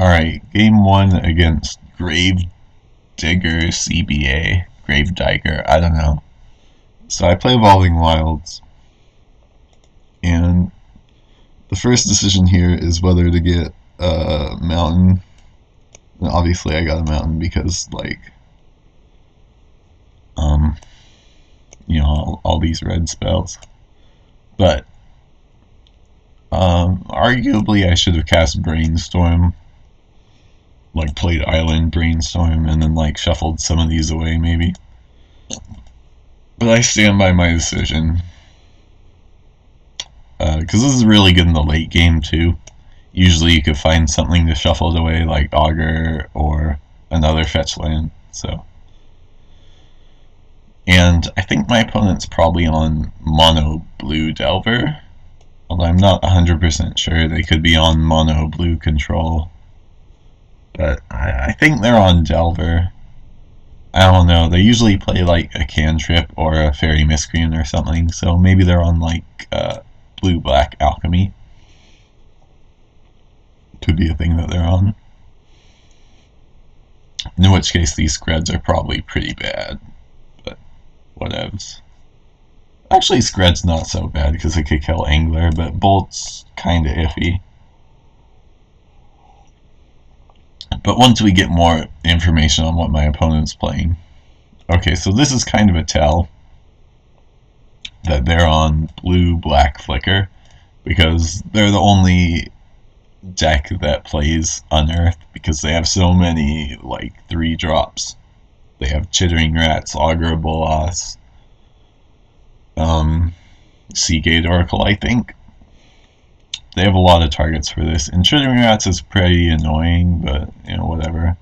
Alright, game 1 against Grave Digger CBA. Grave Digger, I don't know. So I play Evolving Wilds, and the first decision here is whether to get a mountain. And obviously I got a mountain because, like, all these red spells. But, arguably I should have cast Brainstorm, like played Island Brainstorm, and then like shuffled some of these away maybe. But I stand by my decision, because this is really good in the late game too. Usually you could find something to shuffle it away, like Augur or another fetch land. And I think my opponent's probably on mono blue Delver, although I'm not 100% sure. They could be on mono blue control, but I think they're on Delver. I don't know. They usually play like a cantrip or a fairy miscreant or something, so maybe they're on like blue-black alchemy. Could be a thing that they're on. In which case, these Screds are probably pretty bad, but whatevs. Actually, Scred's not so bad because it could kill Angler, but Bolt's kinda iffy. But once we get more information on what my opponent's playing. Okay, so this is kind of a tell that they're on blue-black Flicker, because they're the only deck that plays Unearth, because they have so many, like, 3-drops. They have Chittering Rats, Augur Bolas, Seagate Oracle, I think. They have a lot of targets for this, and Chittering Rats is pretty annoying, but, whatever.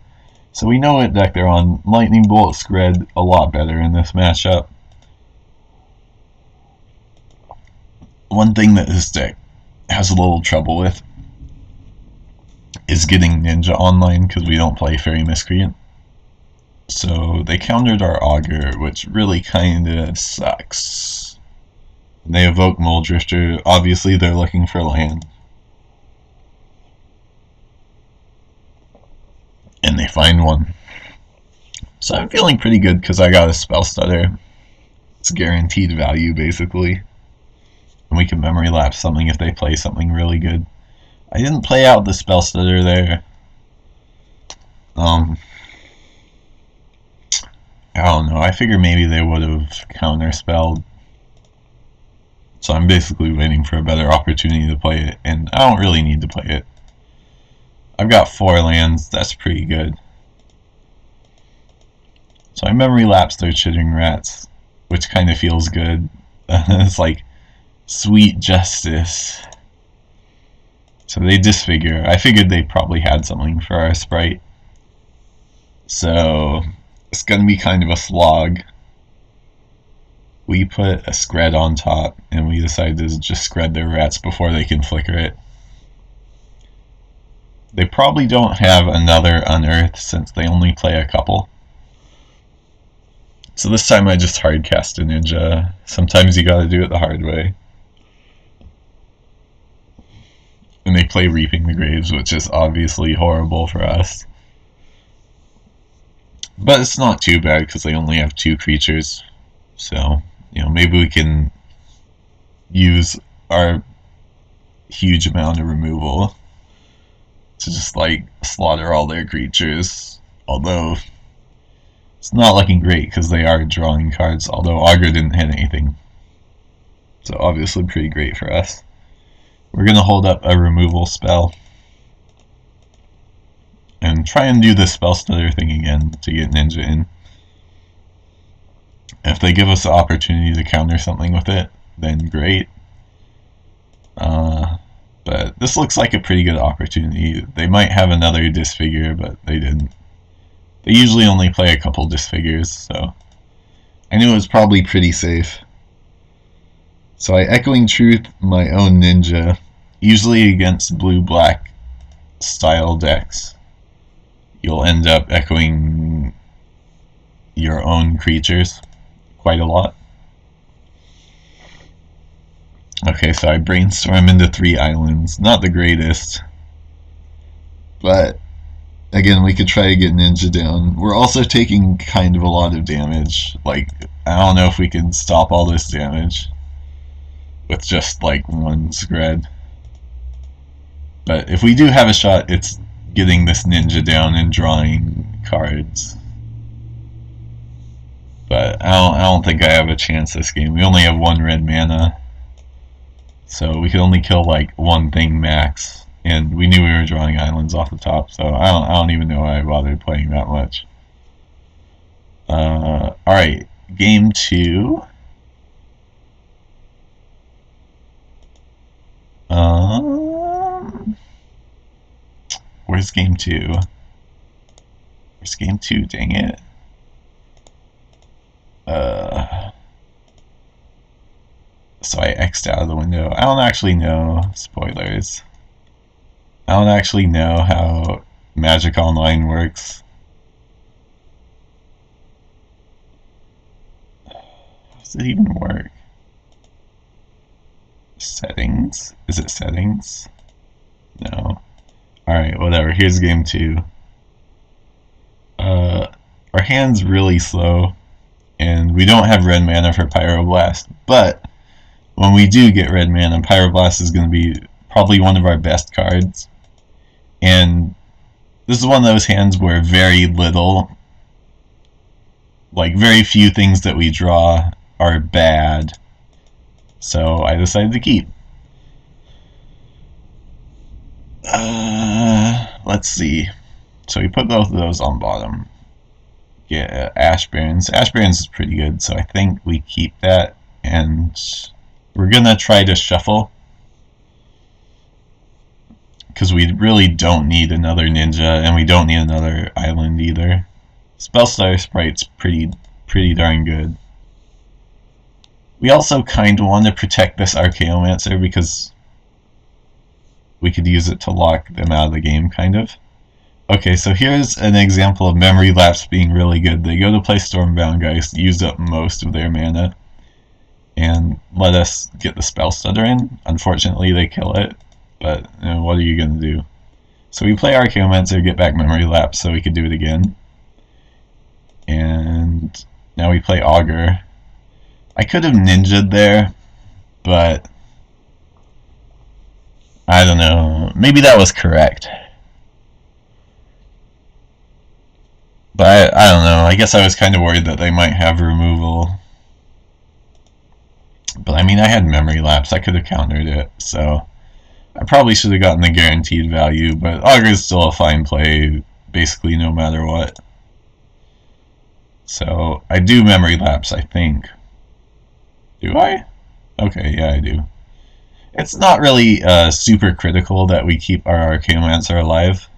So we know what deck they're on. Lightning Bolt Scred a lot better in this matchup. One thing that this deck has a little trouble with is getting Ninja online, because we don't play Fairy Miscreant. So they countered our Augur, which really kinda sucks. They evoke Mole Drifter. Obviously they're looking for land. And they find one. So I'm feeling pretty good because I got a Spell Stutter. It's guaranteed value, basically. And we can memory lapse something if they play something really good. I didn't play out the Spell Stutter there. I don't know. I figure maybe they would have counterspelled. So I'm basically waiting for a better opportunity to play it, and I don't really need to play it. I've got 4 lands, that's pretty good. So I memory lapsed their Chittering Rats, which kind of feels good. It's like sweet justice. So they disfigure. I figured they probably had something for our sprite. So it's gonna be kind of a slog. We put a Scred on top, and we decided to just Scred their rats before they can flicker it. They probably don't have another Unearth since they only play a couple. So this time I just hardcast a Ninja. Sometimes you gotta do it the hard way. And they play Reaping the Graves, which is obviously horrible for us. But it's not too bad because they only have 2 creatures. So, maybe we can use our huge amount of removal to just, like, slaughter all their creatures. Although, it's not looking great because they are drawing cards, although Augur didn't hit anything. So obviously pretty great for us. We're going to hold up a removal spell and try and do the Spell Stutter thing again to get Ninja in. If they give us the opportunity to counter something with it, then great. But this looks like a pretty good opportunity. They might have another Disfigure, but they didn't. They usually only play a couple Disfigures, so I knew it was probably pretty safe. So I Echoing Truth my own Ninja, usually against blue-black style decks. You'll end up echoing your own creatures quite a lot. Okay, so I brainstorm into 3 islands. Not the greatest, but Again, we could try to get Ninja down. We're also taking kind of a lot of damage. Like, I don't know if we can stop all this damage with just like one Scred. But if we do have a shot, it's getting this Ninja down and drawing cards. But I don't think I have a chance this game. We only have one red mana. So we could only kill like one thing max. And we knew we were drawing islands off the top, so I don't even know why I bothered playing that much. Alright, game 2. Where's game 2? Where's game 2? Dang it. So I X'd out of the window. I don't actually know. Spoilers. I don't actually know how Magic Online works. How does it even work? Settings? Is it settings? No. Alright, whatever. Here's game 2. Our hand's really slow, and we don't have red mana for Pyroblast, but when we do get red mana, Pyroblast is going to be probably one of our best cards. And this is one of those hands where very little, like very few things that we draw are bad. So I decided to keep. Let's see. So we put both of those on bottom. Get Ash Barrens. Ash Barrens is pretty good, so I think we keep that. And we're gonna try to shuffle, because we really don't need another ninja, and we don't need another island either. Spellstar Sprite's pretty darn good. We also kind of want to protect this Archaeomancer because we could use it to lock them out of the game, kind of. Okay, so here's an example of Memory Lapse being really good. They go to play Stormbound Geist, use up most of their mana, and let us get the Spell Stutter in. Unfortunately, they kill it, but you know, what are you going to do? So we play Archaeomancer, get back Memory Lapse so we could do it again. And now we play Augur. I could have ninja'd there, but I don't know. Maybe that was correct. But I don't know. I guess I was kind of worried that they might have removal. But I mean, I had Memory Lapse. I could have countered it. So I probably should have gotten the guaranteed value. But Augur is still a fine play, basically no matter what. So I do Memory Lapse, I think. Do I? Okay, yeah, I do. It's not really super critical that we keep our Archaeomancer alive.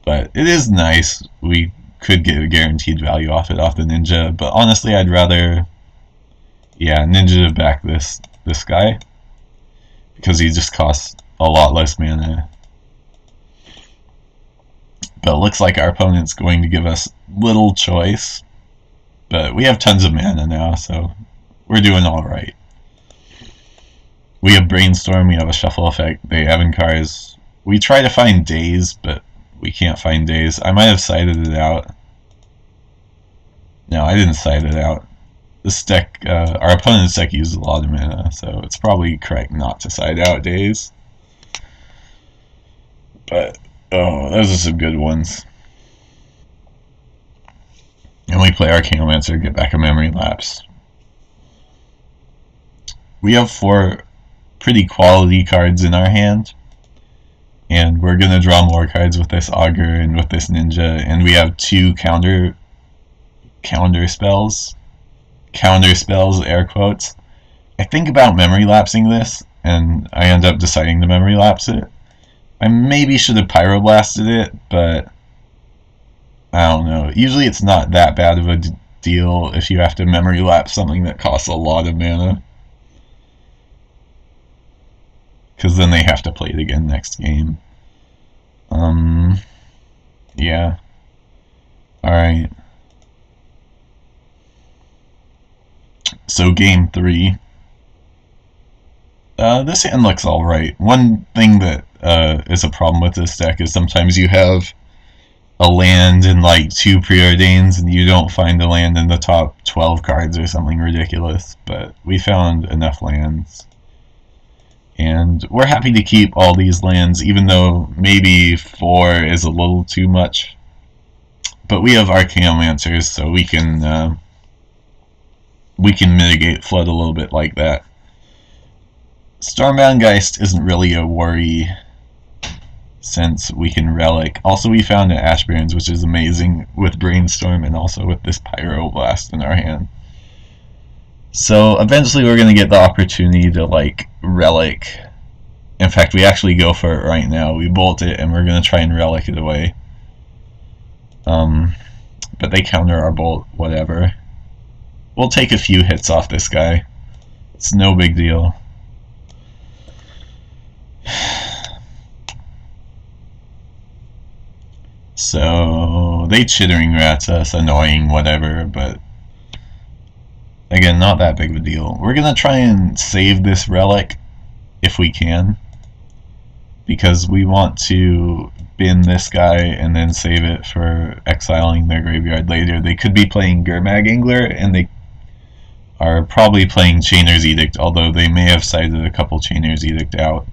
But it is nice. We could get a guaranteed value off it, off the ninja. But honestly, I'd rather, yeah, ninja to back this guy, because he just costs a lot less mana. But it looks like our opponent's going to give us little choice. But we have tons of mana now, so we're doing alright. We have Brainstorm, we have a Shuffle effect, they have Inkars. We try to find Daze, but we can't find Daze. I might have sided it out. No, I didn't side it out. This deck, our opponent's deck uses a lot of mana, so it's probably correct not to side out Daze. But, oh, those are some good ones. And we play Archaeomancer, get back a Memory Lapse. We have 4 pretty quality cards in our hand. And we're going to draw more cards with this Augur and with this Ninja. And we have 2 counter spells. Counter spells, air quotes. I think about Memory Lapsing this, and I end up deciding to Memory Lapse it. I maybe should have Pyroblasted it, but I don't know. Usually it's not that bad of a deal if you have to Memory Lapse something that costs a lot of mana. Because then they have to play it again next game. Yeah. Alright. So game 3. This hand looks alright. One thing that is a problem with this deck, is sometimes you have a land and like 2 preordains and you don't find a land in the top 12 cards or something ridiculous, but we found enough lands. And we're happy to keep all these lands, even though maybe 4 is a little too much. But we have Archaeomancers, so we can mitigate flood a little bit like that. Stormbound Geist isn't really a worry, since we can relic. Also, we found an Ash Barrens, which is amazing with Brainstorm and also with this Pyroblast in our hand. So eventually we're going to get the opportunity to like relic. In fact, we actually go for it right now. We bolt it and we're going to try and relic it away. But they counter our bolt, whatever. We'll take a few hits off this guy. It's no big deal. So they Chittering Rats us, annoying, whatever, but again, not that big of a deal. We're gonna try and save this relic if we can, because we want to bin this guy and then save it for exiling their graveyard later. They could be playing Gurmag Angler, and they are probably playing Chainer's Edict, although they may have sided a couple Chainer's Edict out.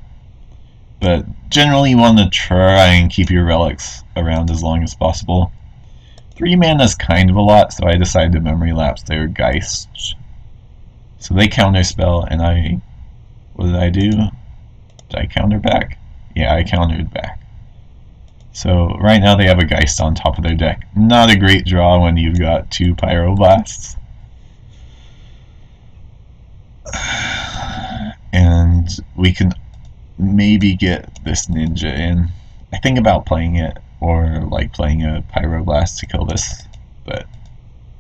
But generally you want to try and keep your relics around as long as possible. 3 mana is kind of a lot, so I decided to memory lapse their Geist. So they counterspell, and what did I do? Did I counter back? Yeah, I countered back. So right now they have a Geist on top of their deck. Not a great draw when you've got 2 Pyroblasts. And we can maybe get this Ninja in. I think about playing it, or like playing a Pyroblast to kill this. But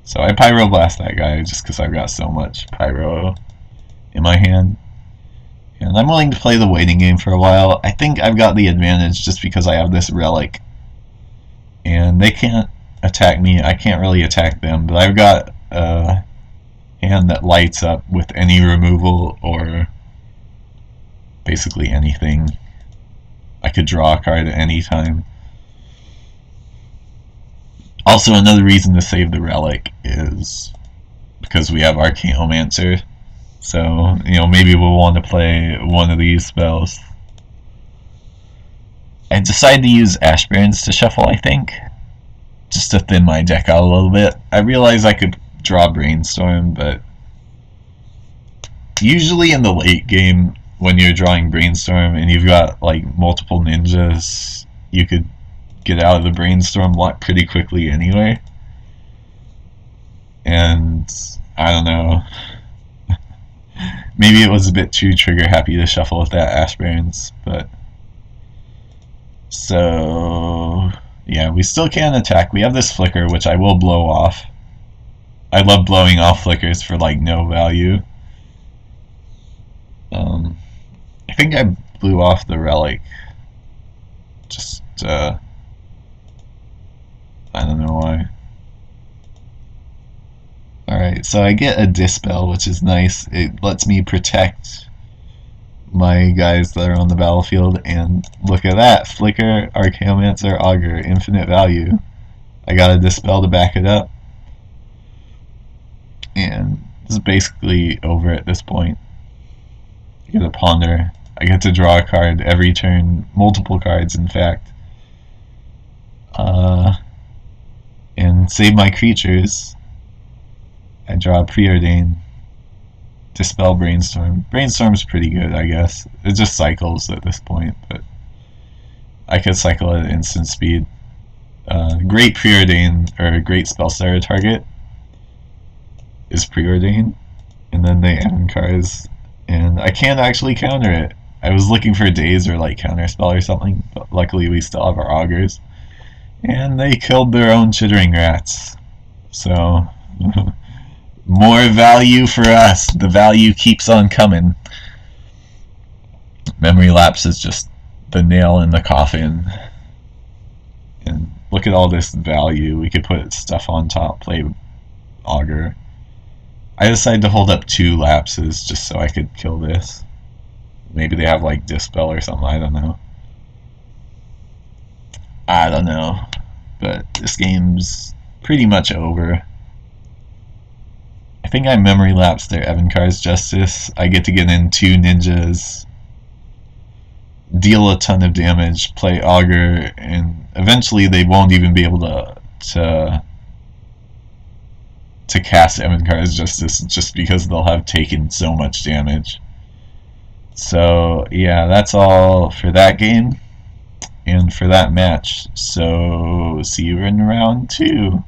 so I Pyroblast that guy just because I've got so much Pyro in my hand. And I'm willing to play the waiting game for a while. I think I've got the advantage just because I have this relic. And they can't attack me, I can't really attack them, but I've got a hand that lights up with any removal or basically anything. I could draw a card at any time. Also, another reason to save the relic is because we have Archaeomancer. So, maybe we'll want to play one of these spells. I decided to use Ash Barrens to shuffle, I think, just to thin my deck out a little bit. I realized I could draw Brainstorm, but usually in the late game, when you're drawing Brainstorm and you've got like multiple ninjas, you could get out of the Brainstorm lot pretty quickly anyway. And I don't know. Maybe it was a bit too trigger happy to shuffle with that Ash Barrens, but so yeah, we still can attack. We have this Flicker, which I will blow off. I love blowing off Flickers for like no value. I think I blew off the relic. Just I don't know why. Alright, so I get a Dispel, which is nice. It lets me protect my guys that are on the battlefield, and look at that. Flicker, Archaeomancer, Augur, infinite value. I got a Dispel to back it up. And this is basically over at this point. I get a Ponder. I get to draw a card every turn, multiple cards in fact. And save my creatures. I draw a Preordain. Dispel Brainstorm. Brainstorm's pretty good, I guess. It just cycles at this point, but I could cycle at instant speed. Great Preordain, or great Spellstarter target is Preordain, and then they end cards, and I can't actually counter it. I was looking for Daze or like Counterspell or something, but luckily we still have our Augurs. And they killed their own Chittering Rats. So, more value for us. The value keeps on coming. Memory Lapse is just the nail in the coffin. And look at all this value. We could put stuff on top, play Augur. I decided to hold up 2 lapses just so I could kill this. Maybe they have like Dispel or something, I don't know. I don't know. But this game's pretty much over. I think I memory lapsed their Evankar's Justice. I get to get in 2 ninjas, deal a ton of damage, play Augur, and eventually they won't even be able to cast Evankar's Justice just because they'll have taken so much damage. So yeah, that's all for that game and for that match. So see you in round 2.